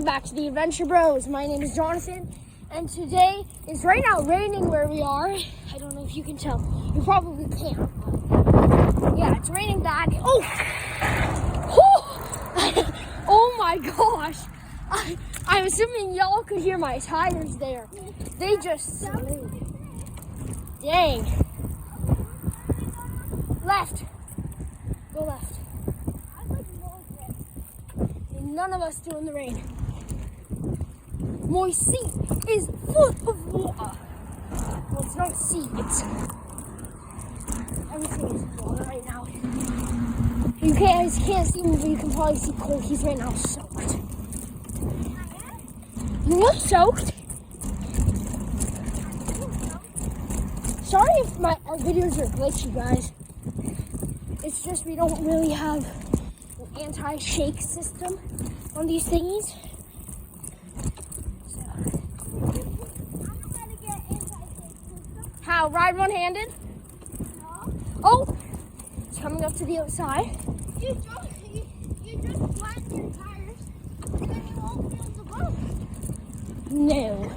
welcome back to the Adventure Bros. My name is Jonathan, and today is right now raining where we are. I don't know if you can tell. You probably can't. Yeah, it's raining bad. Oh! Oh my gosh! I'm assuming y'all could hear my tires there. They just slid. Dang. Left. Go left. None of us do in the rain. My seat is full of water. Well, it's not a seat, it's everything is water right now. You guys can't see me, but you can probably see Cole. He's right now soaked. You're soaked? Sorry if our videos are glitchy, guys. It's just we don't really have anti-shake system on these thingies. So. How? Ride one-handed? No. Oh! It's coming up to the outside. You just flatten your tires and then you won't feel the bump. No.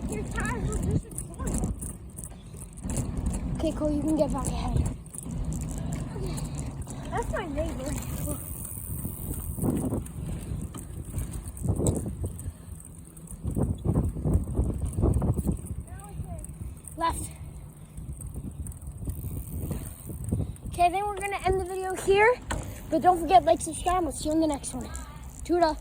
Your tires will just explode. Okay, Cole, you can get back ahead. That's my neighbor. Left. Okay, then we're going to end the video here. But don't forget, like, subscribe. We'll see you in the next one. Toodle.